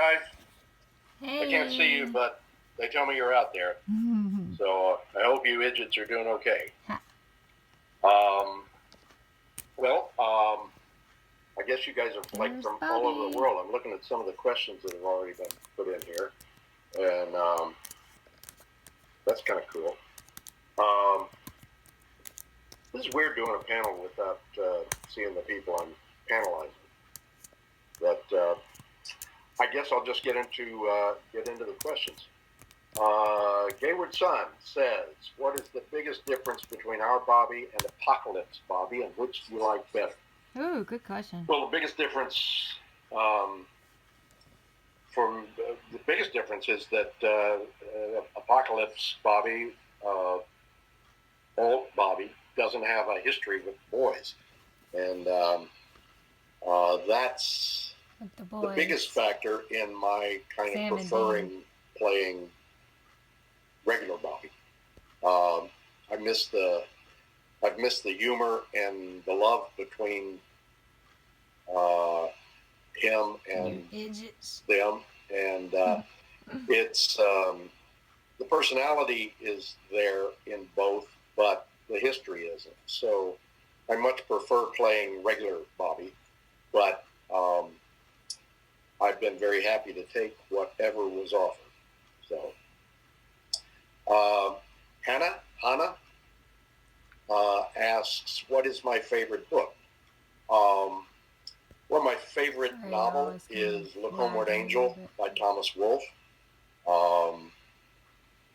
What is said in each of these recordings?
guys. Hey. I can't see you, but they tell me you're out there. So I hope you idiots are doing okay. I guess you guys are like from all over the world. I'm looking at some of the questions that have already been put in here, and that's kind of cool. This is weird doing a panel without seeing the people I'm panelizing. But I guess I'll just get into the questions. Gayward Son says, what is the biggest difference between our Bobby and Apocalypse Bobby, and which do you like better? Ooh, good question. Well, the biggest difference is that Apocalypse Bobby, old Bobby, doesn't have a history with boys, and that's the biggest factor in my kind of preferring playing regular Bobby. I've missed the humor and the love between him and them, and it's the personality is there in both, but the history isn't. So I much prefer playing regular Bobby, but I've been very happy to take whatever was offered. So Hannah asks, what is my favorite book? Well, my favorite novel is Look Homeward Angel by Thomas Wolfe.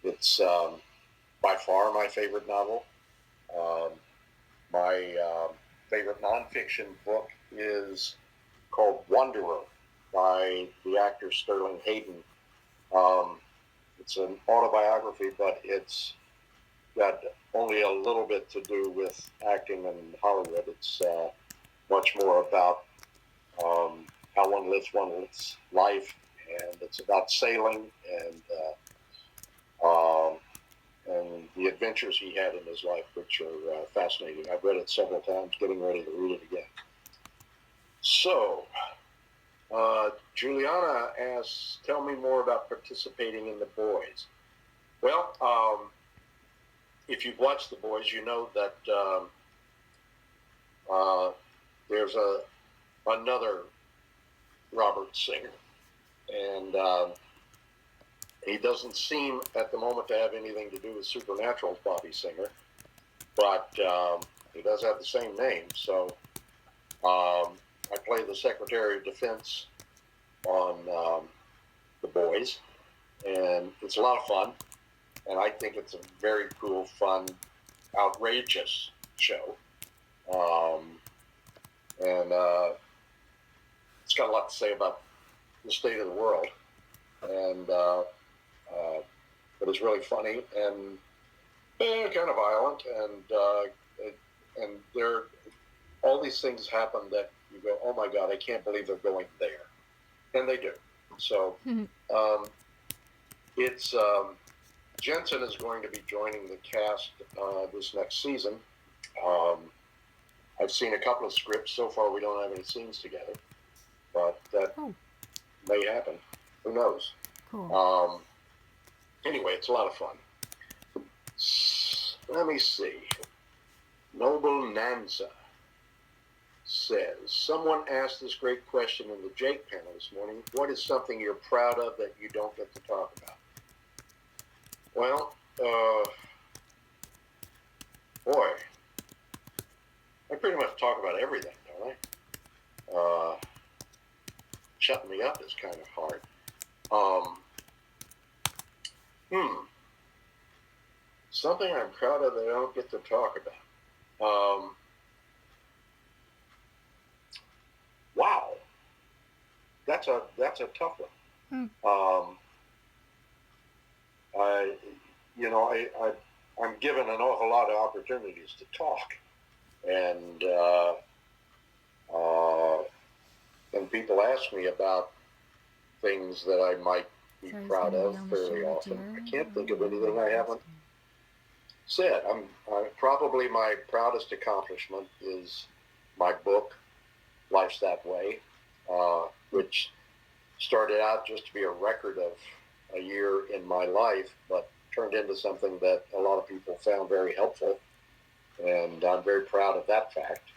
It's by far my favorite novel. My favorite nonfiction book is called Wanderer by the actor Sterling Hayden. It's an autobiography, but it's got only a little bit to do with acting in Hollywood. It's much more about how one lives one's life, and it's about sailing and the adventures he had in his life, which are fascinating. I've read it several times, getting ready to read it again. So, Juliana asks, tell me more about participating in The Boys. Well, if you've watched The Boys, you know that there's another Robert Singer, and he doesn't seem at the moment to have anything to do with Supernatural's Bobby Singer, but he does have the same name. So I play the Secretary of Defense on The Boys, and it's a lot of fun, and I think it's a very cool, fun, outrageous show. And it's got a lot to say about the state of the world, and but it's really funny and kind of violent, and there all these things happen that you go, oh my God, I can't believe they're going there, and they do. So it's Jensen is going to be joining the cast this next season. I've seen a couple of scripts. So far, we don't have any scenes together, but that may happen. Who knows? Cool. Anyway, it's a lot of fun. Let me see. Noble Nanza says, someone asked this great question in the Jake panel this morning. What is something you're proud of that you don't get to talk about? Well, boy, I pretty much talk about everything, don't I? Shutting me up is kind of hard. Something I'm proud of that I don't get to talk about. Wow, that's a tough one. I'm given an awful lot of opportunities to talk, and people ask me about things that I might be proud of fairly often. I can't think of anything I haven't said. Probably my proudest accomplishment is my book, Life's That Way, which started out just to be a record of a year in my life, but turned into something that a lot of people found very helpful. And I'm very proud of that fact.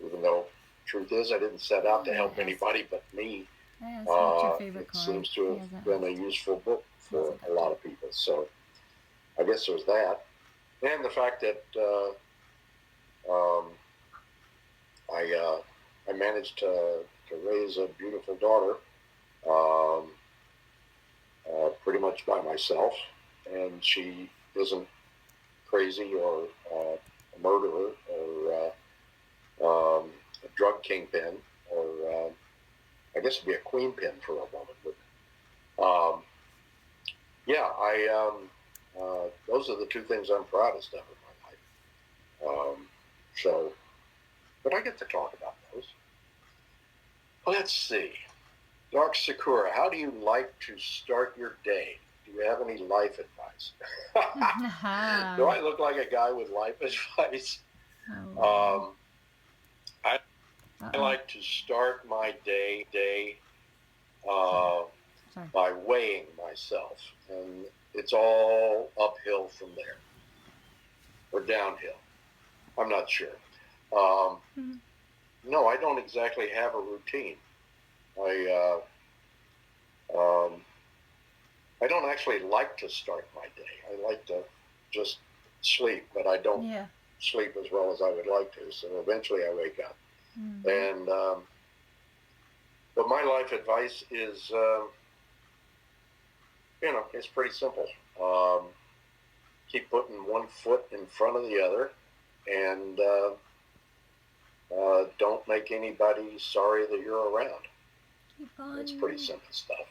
Even though truth is, I didn't set out to help anybody but me. What's your favorite It card? seems to have been a useful book for a lot of people. So I guess there's that. And the fact that I managed to raise a beautiful daughter pretty much by myself. And she isn't crazy or a murderer or a drug kingpin or I guess it'd be a queen pin for a woman, wouldn't it? Yeah, those are the two things I'm proudest of in my life. But I get to talk about those. Let's see. Dark Sakura, how do you like to start your day? Do you have any life advice? Do I look like a guy with life advice? Oh. I like to start my day by weighing myself, and it's all uphill from there, or downhill. I'm not sure. No, I don't exactly have a routine. I don't actually like to start my day. I like to just sleep, but I don't sleep as well as I would like to. So eventually I wake up. And but my life advice is, it's pretty simple. Keep putting one foot in front of the other, and don't make anybody sorry that you're around. It's pretty simple stuff.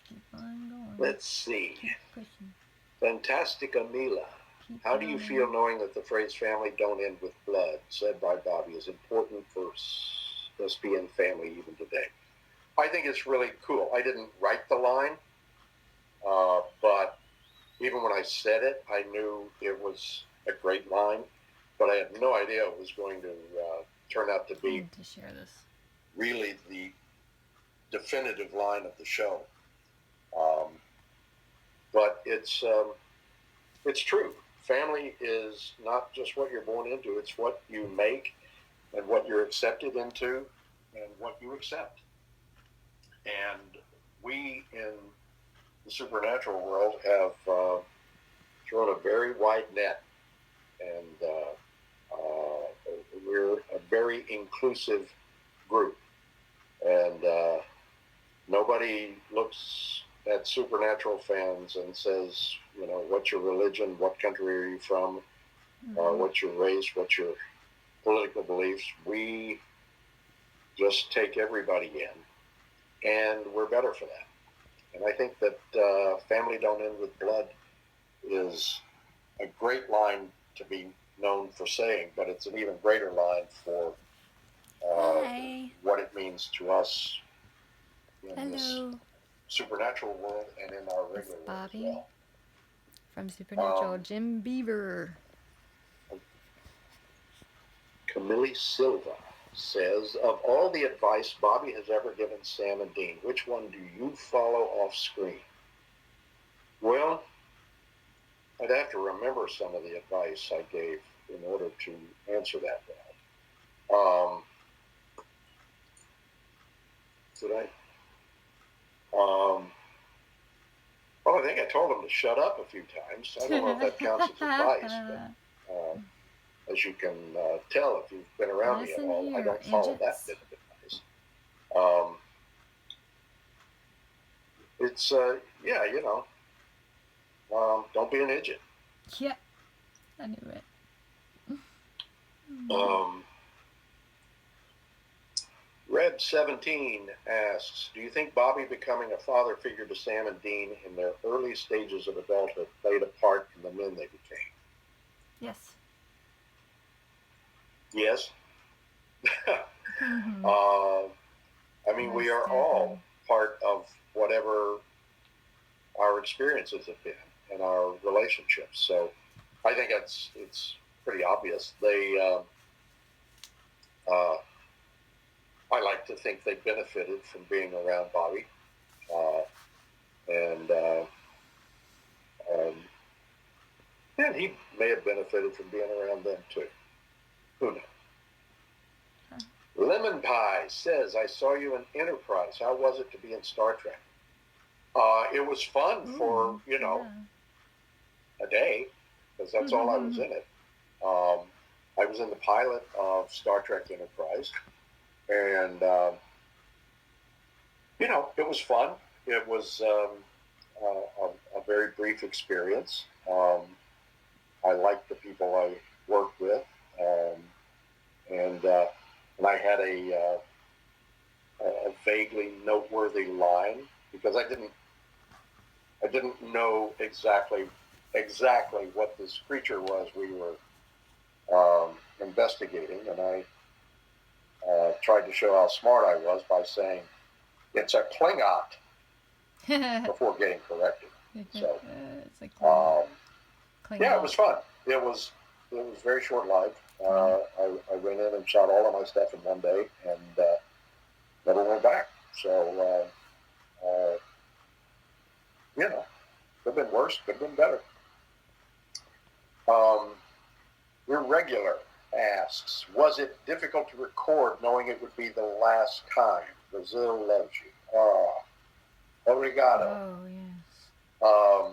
Keep on going. Let's see. Keep pushing. Fantastica Mila. How do you feel knowing that the phrase family don't end with blood, said by Bobby, is important for SPN family even today? I think it's really cool. I didn't write the line, but even when I said it, I knew it was a great line, but I had no idea it was going to turn out to be really the definitive line of the show. But it's true. Family is not just what you're born into, it's what you make and what you're accepted into and what you accept. And we in the supernatural world have thrown a very wide net, and we're a very inclusive group. And nobody looks at supernatural fans and says, what's your religion, what country are you from, what's your race, what's your political beliefs. We just take everybody in, and we're better for that. And I think that family don't end with blood is a great line to be known for saying, but it's an even greater line for what it means to us in this supernatural world and in our regular world as well. From Supernatural, Jim Beaver. Camille Silva says, of all the advice Bobby has ever given Sam and Dean, which one do you follow off screen? Well, I'd have to remember some of the advice I gave in order to answer that well. Did I? Well, I think I told him to shut up a few times. I don't know if that counts as advice, but as you can tell if you've been around me at all, I don't follow that bit of advice. It's, don't be an idiot. Yep, I knew it. Red17 asks, do you think Bobby becoming a father figure to Sam and Dean in their early stages of adulthood played a part in the men they became? Yes. Yes? I mean, we are all part of whatever our experiences have been and our relationships. So I think it's pretty obvious. I like to think they benefited from being around Bobby, and um, and he may have benefited from being around them too. Who knows? Huh. Lemon Pie says, "I saw you in Enterprise. How was it to be in Star Trek?" It was fun for yeah. a day, because that's all I was in it. I was in the pilot of Star Trek Enterprise, and it was fun. It was a very brief experience. I liked the people I worked with, and I had a vaguely noteworthy line, because I didn't know exactly what this creature was we were investigating, and I tried to show how smart I was by saying it's a Klingot before getting corrected. So it's like yeah, it was fun. It was very short lived. I went in and shot all of my stuff in one day, and never went back. So could have been worse, could have been better. Your regular asks, was it difficult to record knowing it would be the last time? Brazil loves you. Obrigado. Oh yes.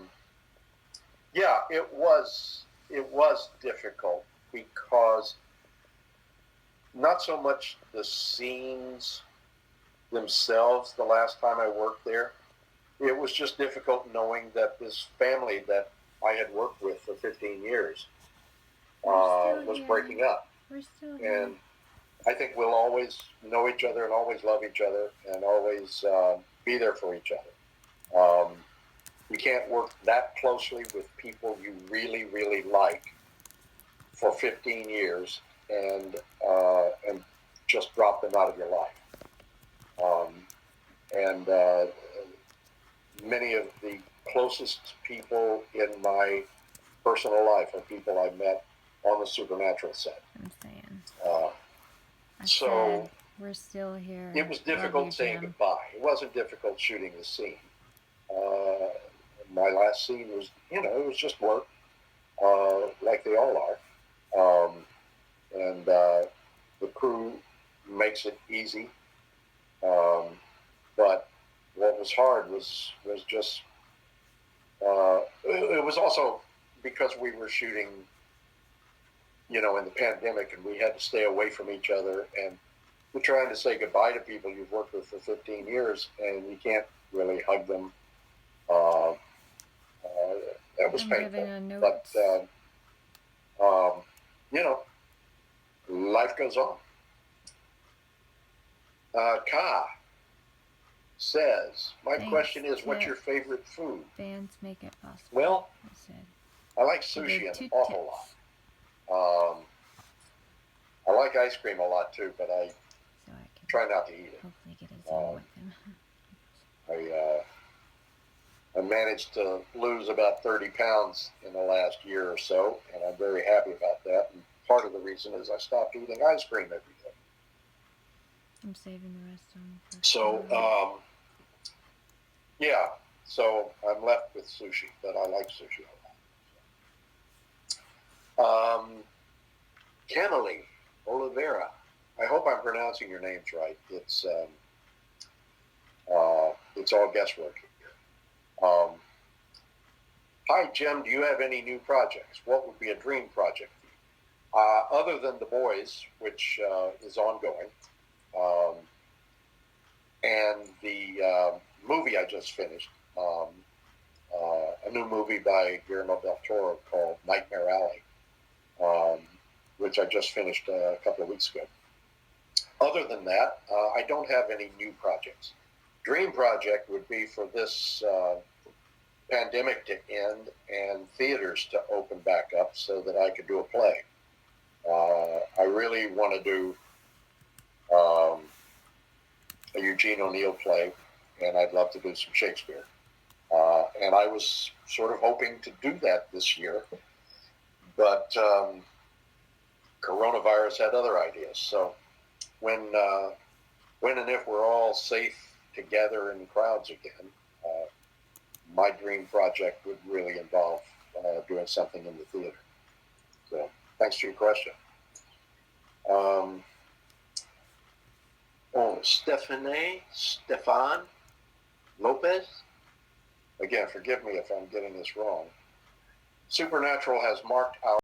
Yeah, it was difficult, because not so much the scenes themselves the last time I worked there. It was just difficult knowing that this family that I had worked with for 15 years was breaking up. We're still here. And I think we'll always know each other and always love each other and always be there for each other. You can't work that closely with people you really, really like for 15 years and just drop them out of your life. And many of the closest people in my personal life are people I met on the Supernatural set. I'm saying. So said, we're still here. it was difficult saying goodbye. It wasn't difficult shooting the scene. My last scene was, it was just work, like they all are. And the crew makes it easy. But what was hard was just, it was also because we were shooting, in the pandemic, and we had to stay away from each other, and you're trying to say goodbye to people you've worked with for 15 years, and you can't really hug them. That was painful. But, life goes on. Ka says, my question is, what's your favorite food? Fans make it possible. Well, I like sushi an awful lot. I like ice cream a lot too, but I try not to eat it. Hopefully get a Zoom with him. I managed to lose about 30 pounds in the last year or so, and I'm very happy about that. And part of the reason is I stopped eating ice cream every day. I'm saving the rest on for So, yeah, so I'm left with sushi, but I like sushi a lot. Kennelly Oliveira, I hope I'm pronouncing your names right. It's all guesswork here. Hi, Jim, do you have any new projects? What would be a dream project for you? Other than The Boys, which is ongoing, and the movie I just finished, a new movie by Guillermo del Toro called Nightmare Alley, which I just finished a couple of weeks ago. Other than that, I don't have any new projects. Dream project would be for this pandemic to end and theaters to open back up so that I could do a play. I really want to do a Eugene O'Neill play, and I'd love to do some Shakespeare. And I was sort of hoping to do that this year, but coronavirus had other ideas. So when when and if we're all safe together in crowds again, my dream project would really involve doing something in the theater. So thanks for your question. Stefan Lopez. Again, forgive me if I'm getting this wrong. Supernatural has marked our